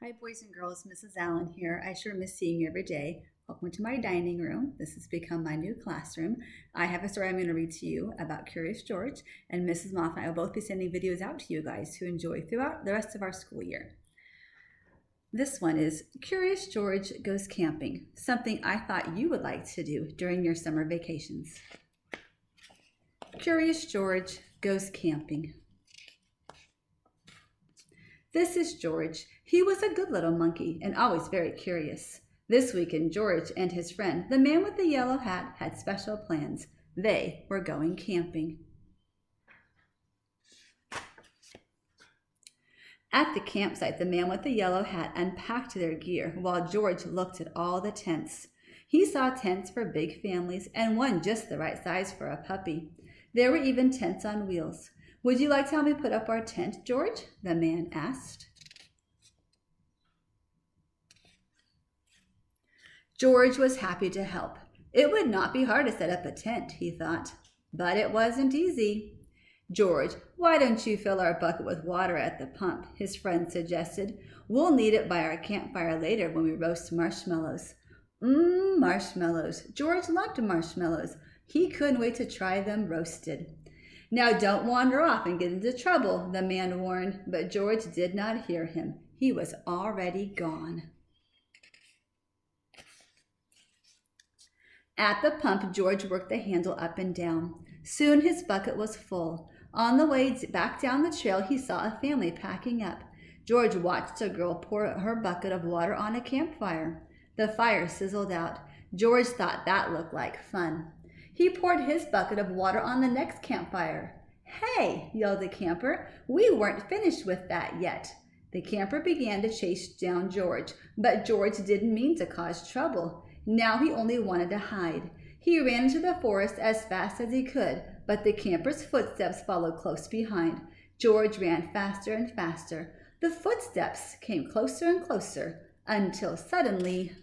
Hi, boys and girls. Mrs. Allen here. I sure miss seeing you every day. Welcome to my dining room. This has become my new classroom. I have a story I'm going to read to you about Curious George, and Mrs. Moth and I will both be sending videos out to you guys to enjoy throughout the rest of our school year. This one is Curious George Goes Camping, something I thought you would like to do during your summer vacations. Curious George Goes Camping. This is George. He was a good little monkey and always very curious. This weekend, George and his friend, the man with the yellow hat, had special plans. They were going camping. At the campsite, the man with the yellow hat unpacked their gear while George looked at all the tents. He saw tents for big families and one just the right size for a puppy. There were even tents on wheels. "Would you like to help me put up our tent, George?" the man asked. George was happy to help. It would not be hard to set up a tent, he thought, but it wasn't easy. "George, why don't you fill our bucket with water at the pump?" his friend suggested. "We'll need it by our campfire later when we roast marshmallows." Marshmallows. George loved marshmallows. He couldn't wait to try them roasted. "Now don't wander off and get into trouble," the man warned, but George did not hear him. He was already gone. At the pump, George worked the handle up and down. Soon his bucket was full. On the way back down the trail, he saw a family packing up. George watched a girl pour her bucket of water on a campfire. The fire sizzled out. George thought that looked like fun. He poured his bucket of water on the next campfire. "Hey!" yelled the camper. "We weren't finished with that yet." The camper began to chase down George, but George didn't mean to cause trouble. Now he only wanted to hide. He ran into the forest as fast as he could, but the camper's footsteps followed close behind. George ran faster and faster. The footsteps came closer and closer until suddenly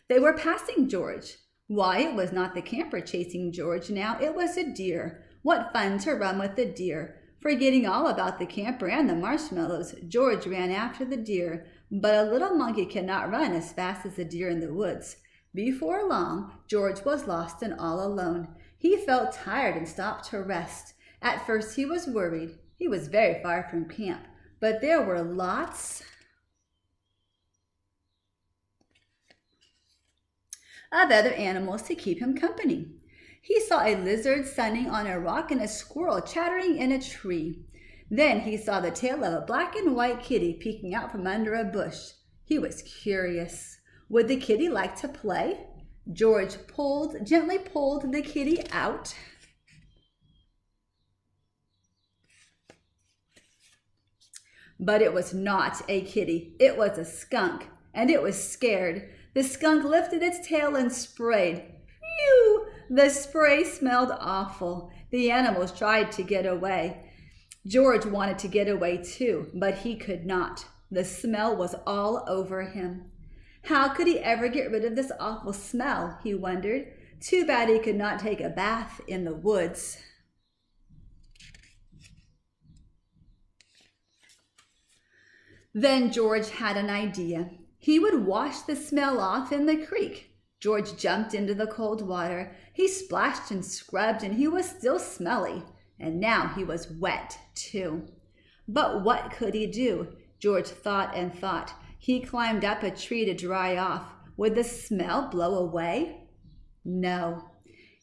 they were passing George. Why, it was not the camper chasing George now, it was a deer. What fun to run with the deer! Forgetting all about the camper and the marshmallows, George ran after the deer, but a little monkey cannot run as fast as a deer in the woods. Before long, George was lost and all alone. He felt tired and stopped to rest. At first he was worried. He was very far from camp, but there were lots of other animals to keep him company. He saw a lizard sunning on a rock and a squirrel chattering in a tree. Then he saw the tail of a black and white kitty peeking out from under a bush. He was curious. Would the kitty like to play? George gently pulled the kitty out. But it was not a kitty. It was a skunk, and it was scared. The skunk lifted its tail and sprayed. Phew! The spray smelled awful. The animals tried to get away. George wanted to get away too, but he could not. The smell was all over him. How could he ever get rid of this awful smell, he wondered. Too bad he could not take a bath in the woods. Then George had an idea. He would wash the smell off in the creek. George jumped into the cold water. He splashed and scrubbed, and he was still smelly. And now he was wet, too. But what could he do? George thought and thought. He climbed up a tree to dry off. Would the smell blow away? No.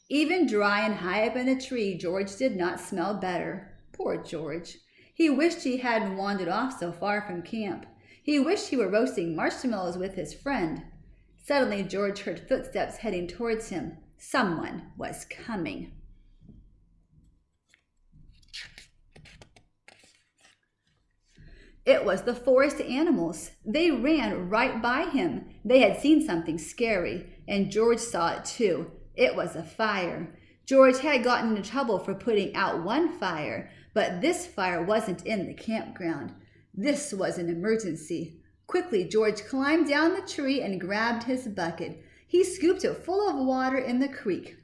Even dry and high up in a tree, George did not smell better. Poor George. He wished he hadn't wandered off so far from camp. He wished he were roasting marshmallows with his friend. Suddenly, George heard footsteps heading towards him. Someone was coming. It was the forest animals. They ran right by him. They had seen something scary, and George saw it too. It was a fire. George had gotten into trouble for putting out one fire, but this fire wasn't in the campground. This was an emergency. Quickly, George climbed down the tree and grabbed his bucket. He scooped it full of water in the creek.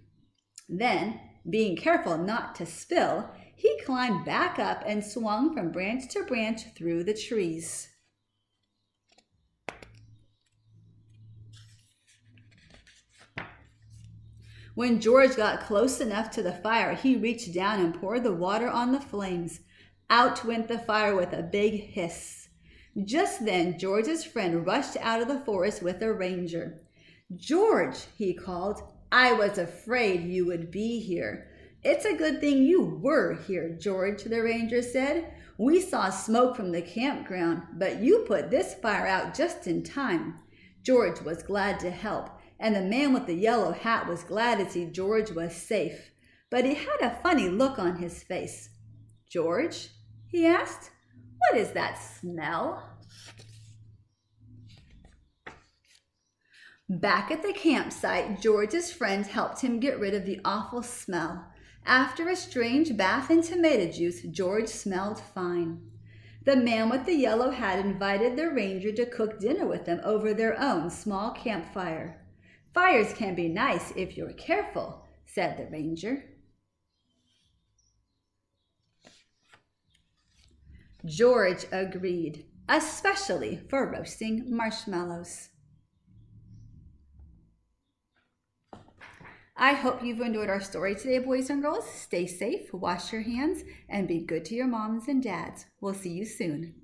Then, being careful not to spill, he climbed back up and swung from branch to branch through the trees. When George got close enough to the fire, he reached down and poured the water on the flames. Out went the fire with a big hiss. Just then, George's friend rushed out of the forest with a ranger. "George," he called, "I was afraid you would be here." "It's a good thing you were here, George," the ranger said. "We saw smoke from the campground, but you put this fire out just in time." George was glad to help, and the man with the yellow hat was glad to see George was safe. But he had a funny look on his face. "George," he asked, "what is that smell?" Back at the campsite, George's friends helped him get rid of the awful smell. After a strange bath in tomato juice, George smelled fine. The man with the yellow hat invited the ranger to cook dinner with them over their own small campfire. "Fires can be nice if you're careful," said the ranger. George agreed, especially for roasting marshmallows. I hope you've enjoyed our story today, boys and girls. Stay safe, wash your hands, and be good to your moms and dads. We'll see you soon.